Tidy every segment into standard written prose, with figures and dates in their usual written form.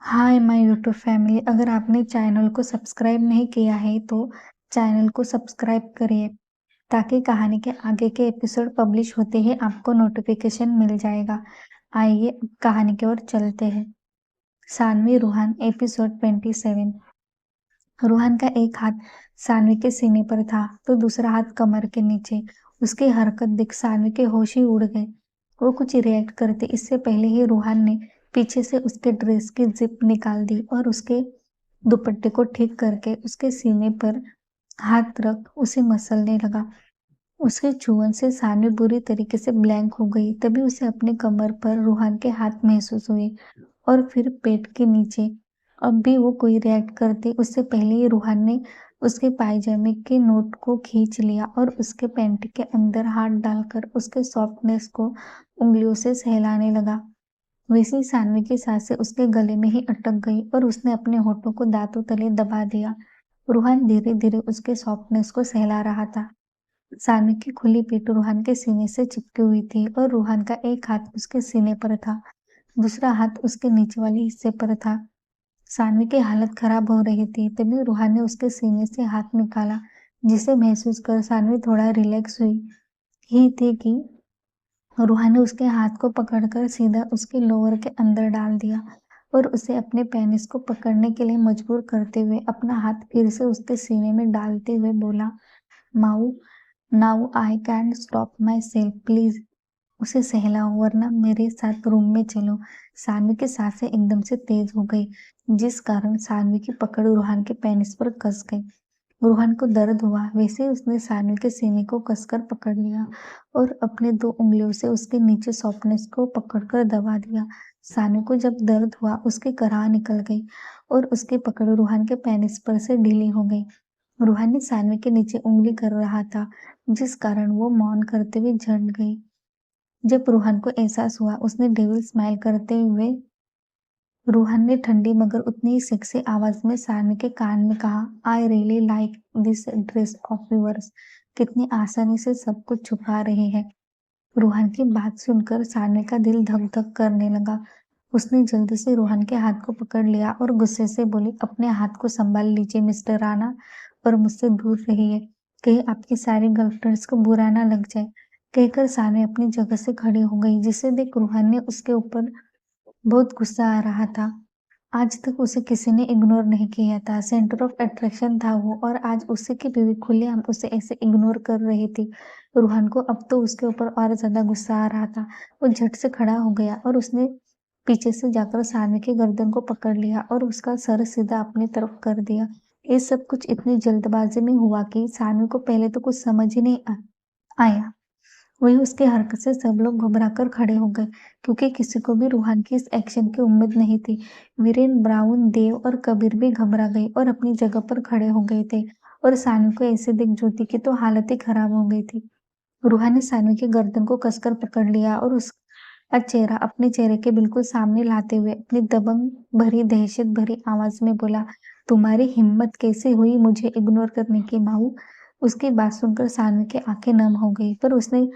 Hi my YouTube family. अगर आपने channel को सब्सक्राइब नहीं किया है तो चैनल को सब्सक्राइब करिए ताकि कहानी के आगे के एपिसोड पब्लिश होते ही आपको नोटिफिकेशन मिल जाएगा। आइए अब कहानी की ओर चलते हैं। सानवी रूहान एपिसोड 27। रूहान का एक हाथ सानवी के सीने पर था तो दूसरा हाथ कमर के नीचे। उसकी हरकत देख सानवी के होश ही उड़ गए। वो कुछ रिएक्ट करते इससे पहले ही रूहान ने पीछे से उसके ड्रेस की जिप निकाल दी और उसके दुपट्टे को ठीक करके उसके सीने पर हाथ रख उसे मसलने लगा। उसके छुअन से सानवी बुरी तरीके से ब्लैंक हो गई। तभी उसे अपने कमर पर रूहान के हाथ महसूस हुए और फिर पेट के नीचे। अब भी वो कोई रिएक्ट करते उससे पहले ही रूहान ने उसके पायजामे के नोट को खींच लिया और उसके पैंट के अंदर हाथ डालकर उसके सॉफ्टनेस को उंगलियों से सहलाने लगा। वैसे ही सानवी की सांसें उसके गले में ही अटक गई और उसने अपने होठों को दांतों तले दबा दिया। रूहान धीरे धीरे उसके सॉफ्टनेस को सहला रहा था। सानवी की खुली पीठ रूहान के सीने से चिपकी हुई थी और रूहान का एक हाथ उसके सीने पर था, दूसरा हाथ उसके नीचे वाले हिस्से पर था। सानवी की हालत खराब हो रही थी। तभी रूहान ने उसके सीने से हाथ निकाला, जिसे महसूस कर सानवी थोड़ा रिलैक्स हुई ही थी कि रूहान ने उसके हाथ को पकड़कर सीधा उसके लोअर के अंदर डाल दिया और उसे अपने पेनिस को पकड़ने के लिए मजबूर करते हुए अपना हाथ फिर से उसके सीने में डालते हुए बोला, माऊ, now I can stop my self please. उसे सहलाओ वरना मेरे साथ रूम में चलो। सानवी की सांसें एकदम से तेज हो गई, जिस कारण सानवी की पकड़ रूहान के पेनिस पर कस गई। रूहान को दर्द हुआ, वैसे ही उसने सानवी के सीने को कसकर पकड़ लिया और अपने दो उंगलियों से उसके नीचे सॉफ्टनेस को पकड़कर दबा दिया। सानवी को जब दर्द हुआ उसकी कराह निकल गई और उसकी पकड़ रूहान के पेनिस पर से ढीली हो गई। रूहान ने सानवी के नीचे उंगली कर रहा था, जिस कारण वो मौन करते हुए झट गई। जब रूहान को एहसास हुआ उसने डेविल स्माइल करते हुए रूहान ने ठंडी मगर उतनी ही सेक्सी आवाज में सानवी के कान में कहा, I really like this dress of yours. कितनी आसानी से सब कुछ छुपा रहे हैं। रूहान की बात सुनकर सानवी का दिल धक धक करने लगा। उसने जल्दी से रूहान के हाथ को पकड़ लिया और गुस्से से बोली, अपने हाथ को संभाल लीजिए मिस्टर राणा और मुझसे दूर रहिए, कहीं आपकी सारी गर्लफ्रेंड्स को बुरा ना लग जाए। कहकर सानवी अपनी जगह से खड़ी हो गई, जिसे देख रूहान ने उसके ऊपर बहुत गुस्सा आ रहा था। आज तक उसे किसी ने इग्नोर नहीं किया था, सेंटर ऑफ अट्रैक्शन था वो, और आज उसी की बीवी खुलेआम उसे ऐसे इग्नोर कर रही थी। रूहान को अब तो उसके ऊपर और ज्यादा गुस्सा आ रहा था। वो झट से खड़ा हो गया और उसने पीछे से जाकर सानवी की गर्दन को पकड़ लिया और उसका सर सीधा अपनी तरफ कर दिया। ये सब कुछ इतनी जल्दबाजी में हुआ कि सानवी को पहले तो कुछ समझ ही नहीं आया। वही उसकी हरकत से सब लोग घबरा कर खड़े हो गए, क्योंकि किसी को भी रूहान की इस एक्शन की उम्मीद नहीं थी। वीरेन, ब्राउन, देव और कबीर भी घबरा गए और अपनी जगह पर खड़े हो गए थे। और सानवी को ऐसे देख ज्योति की तो हालत ही खराब हो गई थी। रूहान ने सानवी की गर्दन को कसकर पकड़ लिया और उसका चेहरा अपने चेहरे के बिल्कुल सामने लाते हुए अपनी दबंग भरी दहशत भरी आवाज में बोला, तुम्हारी हिम्मत कैसे हुई मुझे इग्नोर करने की माऊ। उसकी बात सुनकर सानवी की आंखें नम हो गई, पर उसने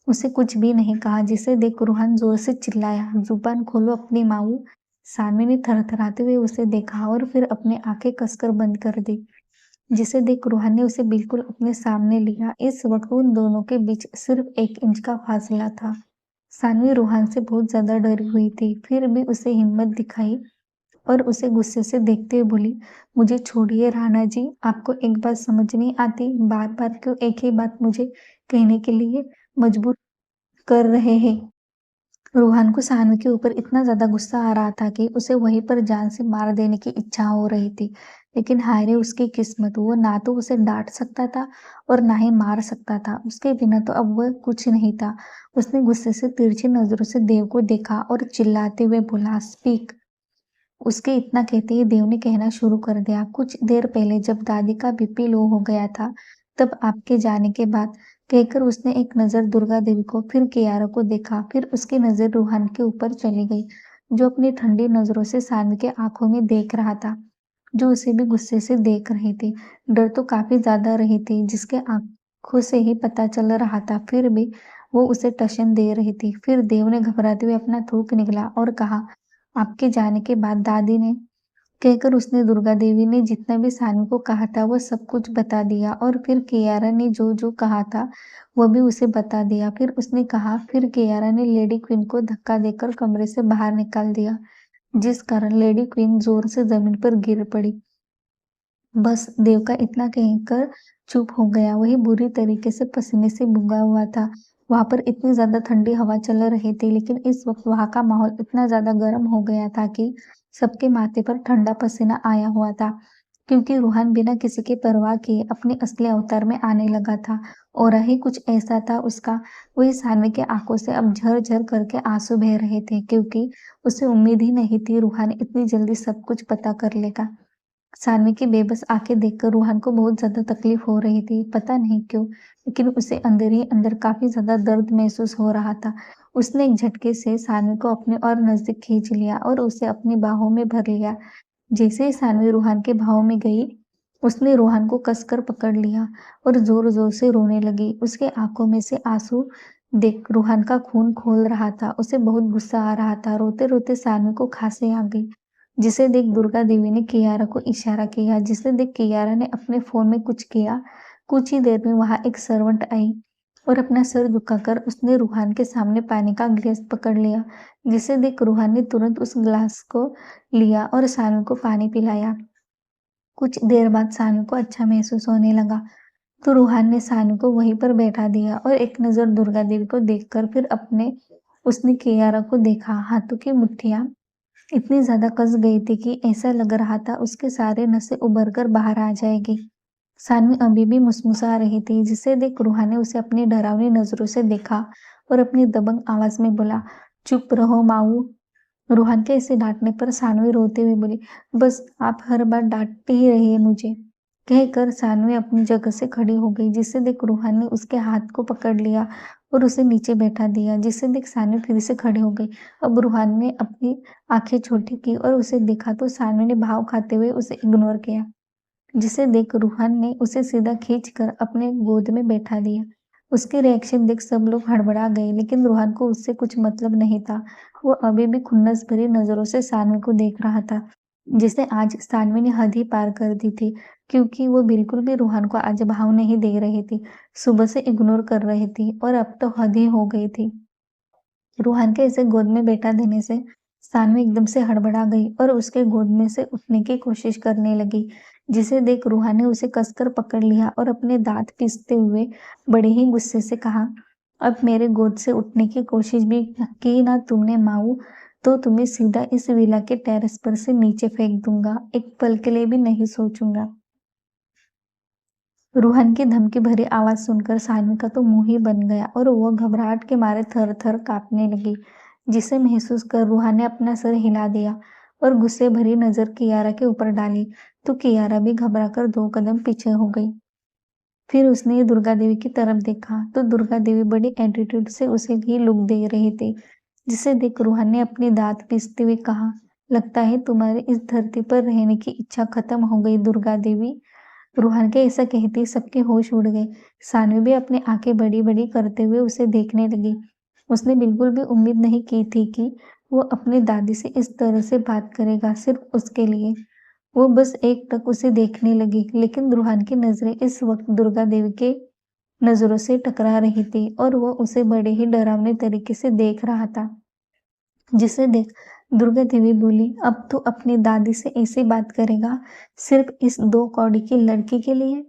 उसे कुछ भी नहीं कहा, जिसे देख रूहान जोर से चिल्लाया, जुबान खोलो अपनी माऊ। सानवी ने थरथराते हुए उसे देखा और फिर अपनी आंखें कसकर बंद कर दी, जिसे देख रूहान ने उसे बिल्कुल अपने सामने लिया। इस वक्त उन दोनों के बीच सिर्फ 1 इंच का फासला था। सानवी रूहान से बहुत ज्यादा डरी हुई थी, फिर भी उसे हिम्मत दिखाई और उसे गुस्से से देखते हुए बोली, मुझे छोड़िए राणा जी, आपको एक बात समझ नहीं आती, बार बार क्यों एक ही बात मुझे कहने के लिए मजबूर कर रहे हैं। रूहान को सानवी के ऊपर इतना ज्यादा गुस्सा आ रहा था कि उसे वहीं पर जान से मार देने की इच्छा हो रही थी। लेकिन हाय रे उसकी किस्मत, वो ना तो उसे डांट सकता था और ना ही मार सकता था। उसके बिना तो अब वह कुछ नहीं था। उसने गुस्से से तिरछी नजरों से देव को देखा और चिल्लाते हुए बोला, स्पीक। उसके इतना कहते ही देव ने कहना शुरू कर दिया, कुछ देर पहले जब दादी का बीपी लो हो गया था, तब आपके जाने के बाद, कहकर उसने एक नजर दुर्गा देवी को फिर कियारा को देखा। फिर उसकी नजर रूहान के ऊपर चली गई, जो अपनी ठंडी नजरों से सानवी के आंखों में देख रहा था, जो उसे भी गुस्से से देख रही थी। डर तो काफी ज्यादा रही थी, जिसके आंखों से ही पता चल रहा था, फिर भी वो उसे टशन दे रही थी। फिर देव ने घबराते हुए अपना थूक निकला और कहा, आपके जाने के बाद दादी ने कहकर उसने दुर्गा देवी ने जितना भी सानवी को कहा था वो सब कुछ बता दिया और फिर कियारा ने जो जो कहा था वो भी उसे बता दिया। फिर उसने कहा, फिर कियारा ने लेडी क्वीन को धक्का देकर कमरे से बाहर निकाल दिया, जिस कारण लेडी क्वीन जोर से जमीन पर गिर पड़ी। बस देवका इतना कहकर चुप हो गया। वही बुरी तरीके से पसीने से भीगा हुआ था। वहां पर इतनी ज्यादा ठंडी हवा चल रही थी, लेकिन इस वक्त वहां का माहौल इतना ज्यादा गर्म हो गया था कि सबके माथे पर ठंडा पसीना आया हुआ था, क्योंकि रूहान बिना किसी की परवाह किए अपने असली अवतार में आने लगा था। और ही कुछ ऐसा था उसका। वही सानवी के आंखों से अब झर-झर करके आंसू बह रहे थे, क्योंकि उसे उम्मीद ही नहीं थी रूहान इतनी जल्दी सब कुछ पता कर लेगा। सानवी की बेबस आंखें देखकर रूहान को बहुत ज्यादा तकलीफ हो रही थी, पता नहीं क्यों, लेकिन उसे अंदर ही अंदर काफी ज्यादा दर्द महसूस हो रहा था। उसने एक झटके से सानवी को अपने और नजदीक खींच लिया और उसे अपनी बाहों में भर लिया। जैसे ही सानवी रूहान के भाव में गई, उसने रूहान को कसकर पकड़ लिया और जोर जोर से रोने लगी। उसके आंखों में से आंसू देख रूहान का खून खोल रहा था। उसे बहुत गुस्सा आ रहा था। रोते रोते सानवी को खांसी आ गई, जिसे देख दुर्गा देवी ने कियारा को इशारा किया, जिसे देख कियारा ने अपने फोन में कुछ किया। कुछ ही देर में वहां एक सर्वेंट आई और अपना सर झुकाकर उसने रूहान के सामने पानी का गिलास पकड़ लिया, जिसे देख रूहान ने तुरंत उस गिलास को लिया और सानू को पानी पिलाया। कुछ देर बाद सानू को अच्छा महसूस होने लगा, तो रूहान ने सानू को वहीं पर बैठा दिया और एक नजर दुर्गा देवी को देखकर फिर अपने उसने कियारा को देखा। हाथों की मुट्ठियां इतनी ज्यादा कस गई थी कि ऐसा लग रहा था उसके सारे नसें उभर कर बाहर आ जाएगी। सानवी अभी भी मुस्मुसा रही थी, जिसे देख रूहान ने उसे अपनी डरावनी नजरों से देखा और अपनी दबंग आवाज में बोला, चुप रहो माऊ। रूहान के इसे डांटने पर सानवी रोते हुए बोली, बस आप हर बार डांटते ही रहिए मुझे। कहकर सानवी अपनी जगह से खड़ी हो गई, जिसे देख रूहान ने उसके हाथ को पकड़ लिया और उसे नीचे बैठा दिया, जिसे देख सानवी फिर से खड़ी हो गई। अब रूहान ने अपनी आंखें छोटी की और उसे देखा, तो सानवी ने भाव खाते हुए उसे इग्नोर किया, जिसे देख रूहान ने उसे सीधा खींचकर अपने गोद में बैठा दिया। उसके रिएक्शन देख सब लोग हड़बड़ा गए, लेकिन रूहान को उससे कुछ मतलब नहीं था। वो अभी भी खुन्नस भरी नजरों से सानवी को देख रहा था, जिसे आज सानवी ने हद ही पार कर दी थी, क्योंकि वो बिल्कुल भी रूहान को आज भाव नहीं दे रही थी। सुबह से इग्नोर कर रही थी और अब तो हद ही हो गई थी। रूहान के इसे गोद में बैठा देने से सानवी एकदम से हड़बड़ा गई और उसके गोद में से उठने की कोशिश करने लगी, जिसे देख रूहान ने उसे कसकर पकड़ लिया और अपने दांत पीसते हुए बड़े ही गुस्से से कहा, अब मेरे गोद से उठने की कोशिश भी की ना तुमने माऊ, तो तुम्हें सीधा इस विला के टेरेस पर से नीचे फेंक दूंगा, एक पल के लिए भी नहीं सोचूंगा। रूहान की धमकी भरी आवाज सुनकर सानवी का तो मुंह ही बन गया और वो घबराहट के मारे थर थर कांपने लगी, जिसे महसूस कर रूहान ने अपना सर हिला दिया और गुस्से भरी नजर कियारा के ऊपर डाली, तो कियारा भी घबराकर 2 कदम पीछे हो गई। फिर उसने दुर्गा देवी की तरफ देखा, तो दुर्गा देवी बड़ी एटीट्यूड से उसे ही लुक दे रही थी, जिसे देख रूहान ने अपनी दांत पीसते हुए कहा, लगता है तुम्हारी इस धरती पर रहने की इच्छा खत्म हो गई दुर्गा देवी। रूहान के ऐसा कहते ही सबके होश उड़ गए। सानवी भी अपनी आंखें बड़ी बड़ी करते हुए उसे देखने लगी। उसने बिल्कुल भी उम्मीद नहीं की थी कि वो अपनी दादी से इस तरह से बात करेगा सिर्फ उसके लिए। वो बस एक टक उसे देखने लगी, लेकिन रूहान की नजरें इस वक्त दुर्गा देवी के नजरों से टकरा रही थी और वो उसे बड़े ही डरावने तरीके से देख रहा था, जिसे देख दुर्गा देवी बोली, अब तू अपनी दादी से ऐसे बात करेगा सिर्फ इस 2 कौड़ी की लड़की के लिए।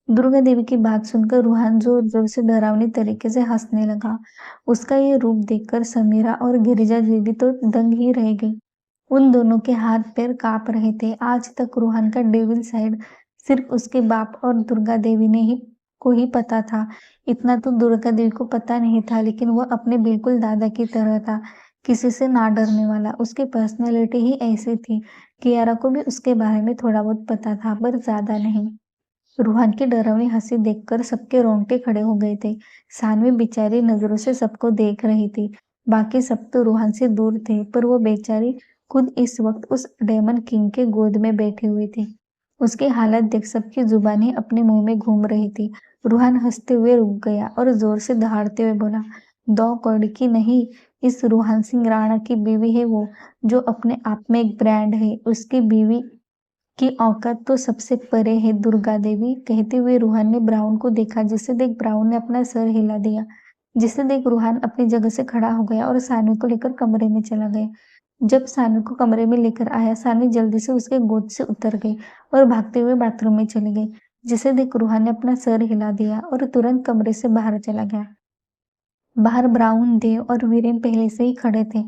दुर्गा देवी की बात सुनकर रूहान जोर जोर से डरावनी तरीके से हंसने लगा। उसका ये रूप देखकर समीरा और गिरिजा देवी तो दंग ही रह गई। उन दोनों के हाथ पैर कांप रहे थे। आज तक रूहान का डेविल साइड सिर्फ उसके बाप और दुर्गा देवी ने ही को ही पता था। इतना तो दुर्गा देवी को पता नहीं था, लेकिन वह अपने बिल्कुल दादा की तरह था, किसी से ना डरने वाला। उसकी पर्सनैलिटी ही ऐसी थी। कियारा को भी उसके बारे में थोड़ा बहुत पता था, पर ज्यादा नहीं। रूहान की डरावनी हंसी देखकर सबके रोंगटे खड़े हो गए थे। सानवी बेचारी नजरों से सबको देख रही थी। बाकी सब तो रूहान से दूर थे, पर वो बेचारी खुद इस वक्त उस डेमन किंग के गोद में बैठी हुई थी। उसकी हालत देख सबकी जुबान ही अपने मुंह में घूम रही थी। रूहान हंसते हुए रुक गया और जोर से दहाड़ते हुए बोला, दो कौड़ी की नहीं, इस रूहान सिंह राणा की बीवी है वो, जो अपने आप में एक ब्रांड है। उसकी बीवी की औकात तो सबसे परे है दुर्गा देवी। कहते हुए रूहान ने ब्राउन को देखा, जिसे देख ब्राउन ने अपना सर हिला दिया। जिसे देख रूहान अपनी जगह से खड़ा हो गया और सानवी को लेकर कमरे में चला गया। जब सानवी को कमरे में लेकर आया, सानवी जल्दी से उसके गोद से उतर गई और भागते हुए बाथरूम में चली गई। जिसे देख रूहान ने अपना सर हिला दिया और तुरंत कमरे से बाहर चला गया। बाहर ब्राउन, देव और वीरेन पहले से ही खड़े थे।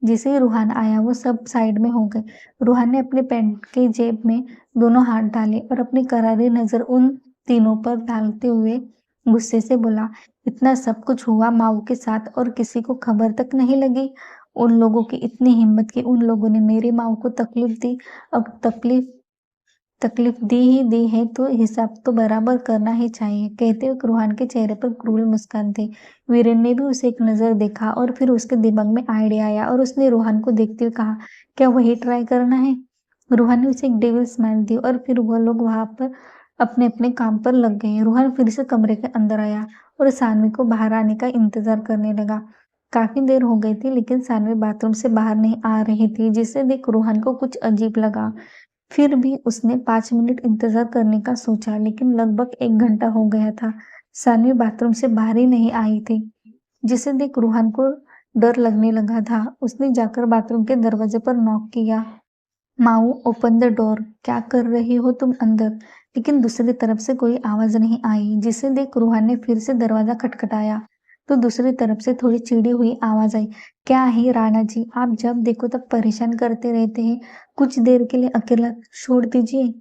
जैसे ही रूहान आया, वो सब साइड में हो गए। रूहान ने अपने पैंट के जेब में दोनों हाथ डाले और अपनी करारी नजर उन तीनों पर डालते हुए गुस्से से बोला, इतना सब कुछ हुआ माऊ के साथ और किसी को खबर तक नहीं लगी। उन लोगों की इतनी हिम्मत कि उन लोगों ने मेरी माऊ को तकलीफ दी। अब तकलीफ दी ही दी है तो हिसाब तो बराबर करना ही चाहिए। कहते हुए रूहान के चेहरे पर क्रूर मुस्कान थी। वीरेन ने भी उसे एक नजर देखा और फिर उसके दिमाग में आइडिया आया और उसने रूहान को देखते हुए कहा, क्या वही ट्राई करना है? रूहान ने उसे एक डेविल स्माइल दी और फिर वह लोग वहां पर अपने अपने काम पर लग गए। रूहान फिर से कमरे के अंदर आया और सानवी को बाहर आने का इंतजार करने लगा। काफी देर हो गई थी, लेकिन सानवी बाथरूम से बाहर नहीं आ रही थी, जिसे देख रूहान को कुछ अजीब लगा। फिर भी उसने 5 मिनट इंतजार करने का सोचा, लेकिन लगभग 1 घंटा हो गया था। सानवी बाथरूम से बाहर ही नहीं आई थी, जिसे देख रूहान को डर लगने लगा था। उसने जाकर बाथरूम के दरवाजे पर नॉक किया। माऊ, ओपन द डोर। क्या कर रही हो तुम अंदर? लेकिन दूसरी तरफ से कोई आवाज नहीं आई। जिसे देख रूहान ने फिर से दरवाजा खटखटाया तो दूसरी तरफ से थोड़ी चिड़ी हुई आवाज आई, क्या है राणा जी, आप जब देखो तब परेशान करते रहते हैं, कुछ देर के लिए अकेला छोड़ दीजिए।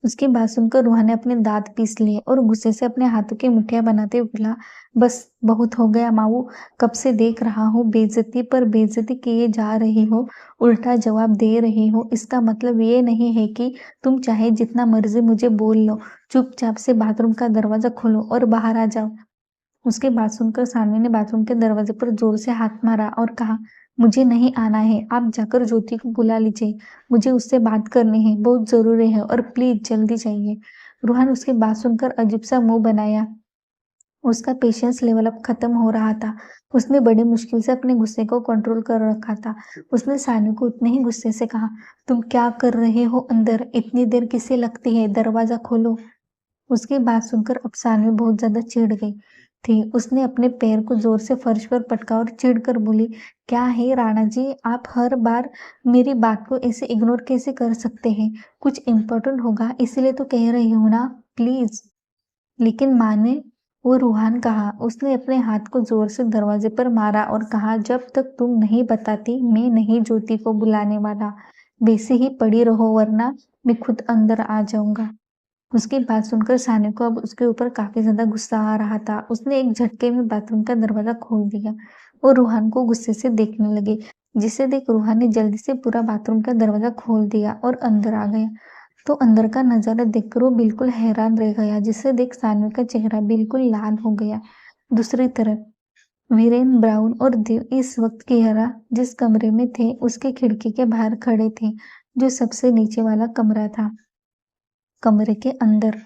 उसकी बात सुनकर रूहान ने अपने दांत पीस लिए और गुस्से से अपने हाथों की मुठ्ठियां बनाते हुए बोला, बस बहुत हो गया माऊ, कब से देख रहा हूँ बेइज्जती पर बेइज्जती किए जा रही हो, उल्टा जवाब दे रही हो। इसका मतलब ये नहीं है कि तुम चाहे जितना मर्जी मुझे बोल लो। चुपचाप से बाथरूम का दरवाजा खोलो और बाहर आ जाओ। उसकी बात सुनकर सानवी ने बाथरूम के दरवाजे पर जोर से हाथ मारा और कहा, मुझे नहीं आना है, आप जाकर ज्योति को बुला लीजिए, मुझे उससे बात करनी है, बहुत जरूरी है और प्लीज जल्दी जाइए। रूहान उसकी बात सुनकर अजीब सा मुंह बनाया। उसका पेशेंस लेवल अब खत्म हो रहा था। उसने बड़ी मुश्किल से अपने गुस्से को कंट्रोल कर रखा था। उसने सानवी को उतने ही गुस्से से कहा, तुम क्या कर रहे हो अंदर, इतनी देर किसे लगती है, दरवाजा खोलो। उसकी बात सुनकर अब सानवी बहुत ज्यादा चिढ़ गई थी। उसने अपने पैर को जोर से फर्श पर पटका और चिढ़कर बोली, क्या है राणा जी, आप हर बार मेरी बात को ऐसे इग्नोर कैसे कर सकते हैं? कुछ इम्पोर्टेंट होगा इसलिए तो कह रही हूँ ना, प्लीज। लेकिन माँ ने, वो रूहान कहा। उसने अपने हाथ को जोर से दरवाजे पर मारा और कहा, जब तक तुम नहीं बताती मैं नहीं ज्योति को बुलाने वाला। वैसे ही पड़ी रहो वरना मैं खुद अंदर आ जाऊंगा। उसकी बात सुनकर सानी को अब उसके ऊपर काफी ज्यादा गुस्सा आ रहा था। उसने एक झटके में बाथरूम का दरवाजा खोल दिया और रूहान को गुस्से से देखने लगी। जिसे देख रूहान ने जल्दी से पूरा बाथरूम का दरवाजा खोल दिया और अंदर आ गया। तो अंदर का नजारा देखकर वो बिल्कुल हैरान रह गया। जिसे देख सानवी का चेहरा बिल्कुल लाल हो गया। दूसरी तरफ वीरेन, ब्राउन और देव इस वक्त कियारा जिस कमरे में थे उसके खिड़की के बाहर खड़े थे, जो सबसे नीचे वाला कमरा था। कमरे के अंदर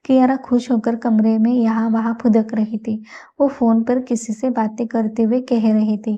कियारा खुश होकर कमरे में यहाँ वहां फुदक रही थी। वो फोन पर किसी से बातें करते हुए कह रही थी,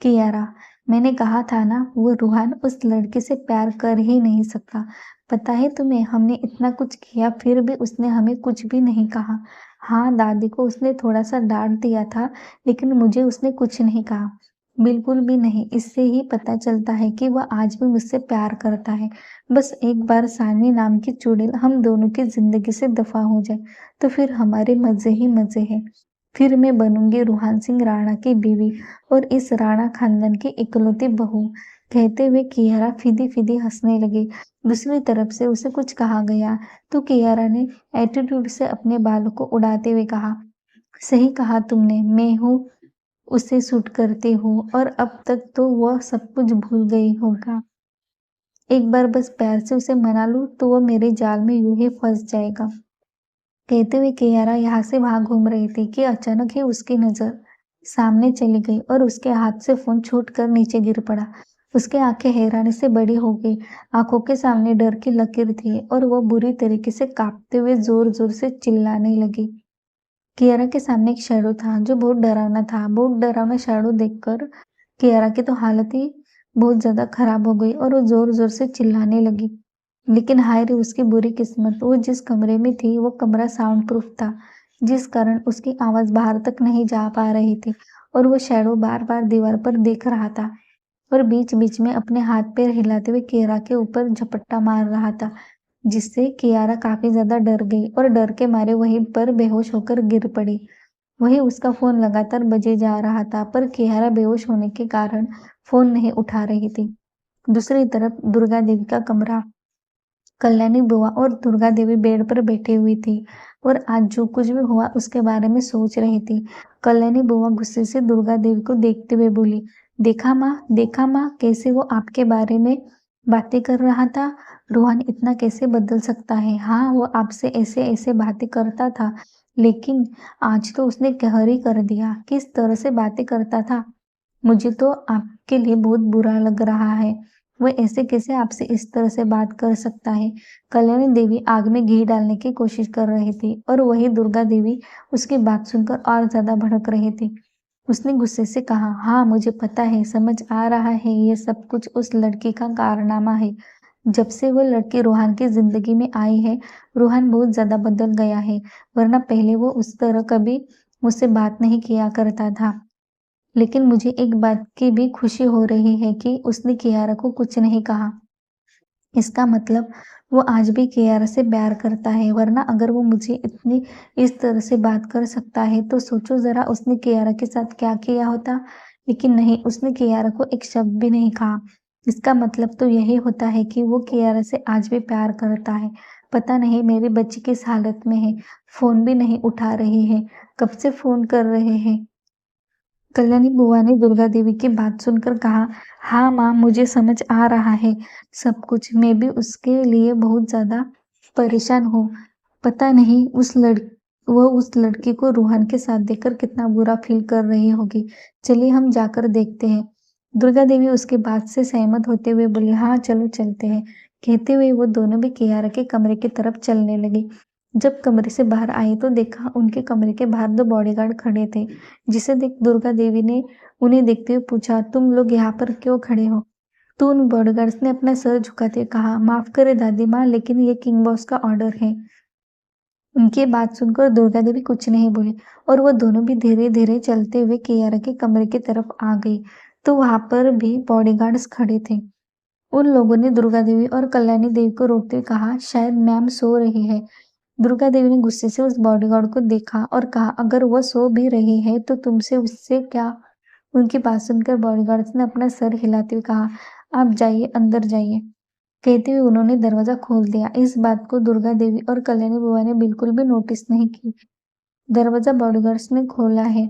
कियारा, मैंने कहा था ना, वो रूहान उस लड़के से प्यार कर ही नहीं सकता। पता है तुम्हें, हमने इतना कुछ किया फिर भी उसने हमें कुछ भी नहीं कहा। हाँ, दादी को उसने थोड़ा सा डांट दिया था, लेकिन मुझे उसने कुछ नहीं कहा, बिल्कुल भी नहीं। इससे ही पता चलता है कि वह आज भी मुझसे प्यार करता है। बस एक बार सानी नाम की चुड़ैल हम दोनों की जिंदगी से दफा हो जाए तो फिर हमारे मजे ही मजे हैं। फिर मैं बनूंगी रूहान सिंह राणा की बीवी और इस राणा खानदान की इकलौती बहू। कहते हुए कियारा फीदी फीदी हंसने लगी। दूसरी तरफ से उसे कुछ कहा गया तो कियारा ने एटीट्यूड से अपने बालों को उड़ाते हुए कहा, सही कहा तुमने, मैं हूँ उसे सूट करती हूँ और अब तक तो वह सब कुछ भूल गई होगा। एक बार बस प्यार से उसे मना लूं तो वह मेरे जाल में यूं ही फंस जाएगा। कहते हुए कियारा यहाँ से वहां घूम रही थी कि अचानक ही उसकी नजर सामने चली गई और उसके हाथ से फोन छूट कर नीचे गिर पड़ा। उसकी आंखें हैरानी से बड़ी हो गई। आंखों के सामने डर की लकीर थी और वह बुरी तरीके से कांपते हुए जोर जोर से चिल्लाने लगी। कियारा के सामने एक शैडो था जो बहुत डरावना था। बहुत डरावना शैडो देखकर कियारा की तो हालत ही बहुत ज़्यादा खराब हो गई और वो ज़ोर-ज़ोर से चिल्लाने लगी। लेकिन हाय रे उसकी बुरी किस्मत! वो जिस कमरे में थी वो कमरा साउंड प्रूफ था, जिस कारण उसकी आवाज़ बाहर तक नहीं जा पा रही थी और वो शैडो बार-बार दीवार पर देख रहा था और बीच-बीच में अपने हाथ-पैर हिलाते हुए कियारा के ऊपर झपट्टा मार रहा था, जिससे कियारा काफ़ी ज़्यादा डर गई और डर के मारे वहीं पर बेहोश होकर गिर पड़ी। वहीं उसका फ़ोन लगातार बजे जा रहा था, पर कियारा बेहोश होने के कारण फ़ोन नहीं उठा रही थी। दूसरी तरफ दुर्गा देवी का कमरा। कल्याणी बुआ और दुर्गा देवी बेड पर बैठी हुई थी और आज जो कुछ भी हुआ उसके बारे में सोच रही थी। कल्याणी बुआ गुस्से से दुर्गा देवी को देखते हुए बोली, देखा माँ कैसे वो आपके बारे में बातें कर रहा था। रोहन इतना कैसे बदल सकता है। हाँ, वो आपसे ऐसे ऐसे बातें करता था, लेकिन आज तो उसने कहर ही कर दिया। किस तरह से बातें करता था, मुझे तो आपके लिए बहुत बुरा लग रहा है। वो ऐसे कैसे आपसे इस तरह से बात कर सकता है। कल्याणी देवी आग में घी डालने की कोशिश कर रही थी और वही दुर्गा देवी उसकी बात सुनकर और ज्यादा भड़क रही थी। उसने गुस्से से कहा, हाँ मुझे पता है, समझ आ रहा है, ये सब कुछ उस लड़की का कारनामा है। जब से वो लड़की रोहान की जिंदगी में आई है, रोहान बहुत ज्यादा बदल गया है, वरना पहले वो उस तरह कभी मुझसे बात नहीं किया करता था। लेकिन मुझे एक बात की भी खुशी हो रही है कि उसने कियारा को कुछ नहीं कहा। इसका मतलब वो आज भी कियारा से प्यार करता है, वरना अगर वो मुझे इतनी इस तरह से बात कर सकता है तो सोचो जरा उसने कियारा के साथ क्या किया होता। लेकिन नहीं, उसने कियारा को एक शब्द भी नहीं कहा। इसका मतलब तो यही होता है कि वो कियारा से आज भी प्यार करता है। पता नहीं मेरी बच्ची किस हालत में है, फोन भी नहीं उठा रही है, कब से फोन कर रहे हैं। कल्याणी बुआ ने दुर्गा देवी की बात सुनकर कहा, हाँ माँ मुझे समझ आ रहा है सब कुछ। मैं भी उसके लिए बहुत ज्यादा परेशान हूँ। पता नहीं वो उस लड़की को रोहन के साथ देखकर कितना बुरा फील कर रही होगी। चलिए हम जाकर देखते हैं। दुर्गा देवी उसके बात से सहमत होते हुए बोली, हाँ चलो चलते हैं। कहते हुए वो दोनों भी कियारा के कमरे की तरफ चलने लगे। जब कमरे से बाहर आए तो देखा उनके कमरे के बाहर दो बॉडीगार्ड खड़े थे, जिसे देख दुर्गा देवी ने उन्हें देखते हुए पूछा, तुम लोग यहाँ पर क्यों खड़े हो। तो उन बॉडीगार्ड्स ने अपना सर झुकाते हुए कहा, माफ करे दादी माँ, लेकिन ये किंग बॉस का ऑर्डर है। उनकी बात सुनकर दुर्गा देवी कुछ नहीं बोली और वो दोनों भी धीरे धीरे चलते हुए कियारा के कमरे की तरफ आ गई। तो वहां पर भी बॉडीगार्ड्स खड़े थे। उन लोगों ने दुर्गा देवी और कल्याणी देवी को रोकते हुए कहा, शायद मैम सो रही है। दुर्गा देवी ने गुस्से से उस बॉडीगार्ड को देखा और कहा, अगर वह सो भी रही है तो तुमसे उससे क्या। उनकी बात सुनकर बॉडीगार्ड्स ने अपना सर हिलाते हुए कहा, आप जाइए, अंदर जाइए। कहते हुए उन्होंने दरवाजा खोल दिया। इस बात को दुर्गा देवी और कल्याणी बुआ ने बिल्कुल भी नोटिस नहीं की। दरवाजा बॉडीगार्ड्स ने खोला है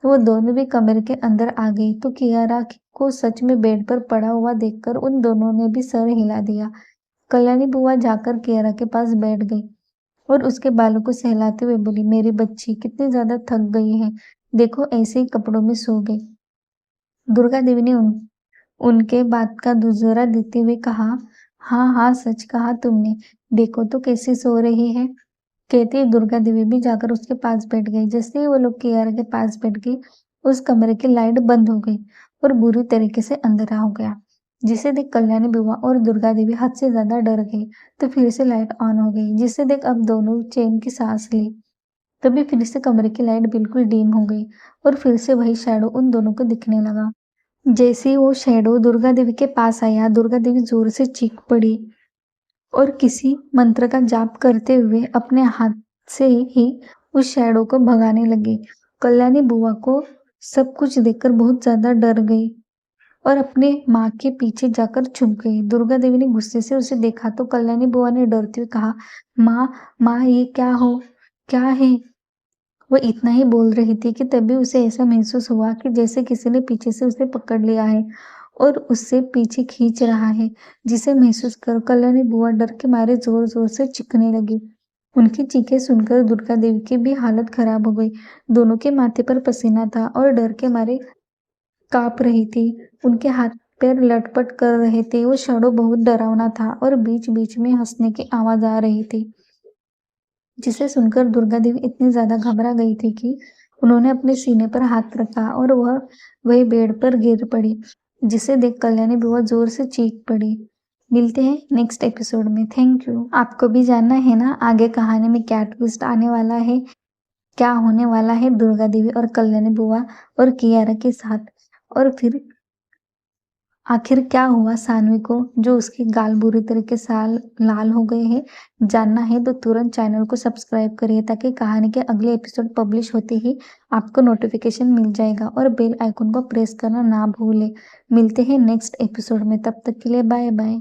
तो वो दोनों भी कमरे के अंदर आ गई तो कियारा को सच में बेड पर पड़ा हुआ देखकर उन दोनों ने भी सर हिला दिया। कल्याणी बुआ जाकर कियारा के पास बैठ गई और उसके बालों को सहलाते हुए बोली, मेरी बच्ची कितनी ज्यादा थक गई है, देखो ऐसे ही कपड़ों में सो गई। दुर्गा देवी ने उनके बात का दुजोरा देते हुए कहा, हाँ हाँ सच कहा तुमने, देखो तो कैसी सो रही है। कहते ही दुर्गा देवी भी जाकर उसके पास बैठ गई। जैसे ही वो लोग कियारा के पास बैठ गई, उस कमरे की लाइट बंद हो गई और बुरी तरीके से अंधेरा हो गया, जिसे देख कल्याणी बुआ और दुर्गा देवी हद से ज्यादा डर गई। तो फिर से लाइट ऑन हो गई, जिसे देख अब दोनों चैन की सांस ली। तभी फिर से कमरे की लाइट बिल्कुल डीम हो गई और फिर से वही शैडो उन दोनों को दिखने लगा। जैसे ही वो शैडो दुर्गा देवी के पास आया, दुर्गा देवी जोर से चीख पड़ी और किसी मंत्र का जाप करते हुए अपने हाथ से ही उस शैडो को भगाने लगी। कल्याणी बुआ को सब कुछ देखकर बहुत ज्यादा डर गई और अपने माँ के पीछे जाकर छुप गई। दुर्गा देवी ने गुस्से से उसे देखा तो कल्याणी बुआ ने डरते हुए कहा, माँ माँ ये क्या है। वो इतना ही बोल रही थी कि तभी उसे ऐसा महसूस हुआ कि जैसे किसी ने पीछे से उसे पकड़ लिया है और उससे पीछे खींच रहा है, जिसे महसूस कर कल्याणी बुआ डर के मारे जोर जोर से चीखने लगी। उनकी चीखें सुनकर दुर्गा देवी की भी हालत खराब हो गई। दोनों के माथे पर पसीना था और डर के मारे कांप रही थी। उनके हाथ पैर लटपट कर रहे थे। वो शैडो बहुत डरावना था और बीच बीच में हंसने की आवाज आ रही थी। जिसे सुनकर दुर्गा देवी इतनी ज्यादा घबरा गई थी कि उन्होंने अपने सीने पर हाथ रखा और वही बेड पर गिर पड़ी, जिसे देख कल्याणी बहुत जोर से चीख पड़ी। मिलते हैं नेक्स्ट एपिसोड में। Thank you. आपको भी जानना है ना आगे कहानी में क्या ट्विस्ट आने वाला है, क्या होने वाला है दुर्गा देवी और कल्याणी बुआ और कियारा के साथ, और फिर आखिर क्या हुआ सानवी को जो उसके गाल बुरी तरीके से लाल हो गए हैं। जानना है तो तुरंत चैनल को सब्सक्राइब करिए ताकि कहानी के अगले एपिसोड पब्लिश होते ही आपको नोटिफिकेशन मिल जाएगा, और बेल आइकन को प्रेस करना ना भूले। मिलते हैं नेक्स्ट एपिसोड में, तब तक के लिए बाय बाय।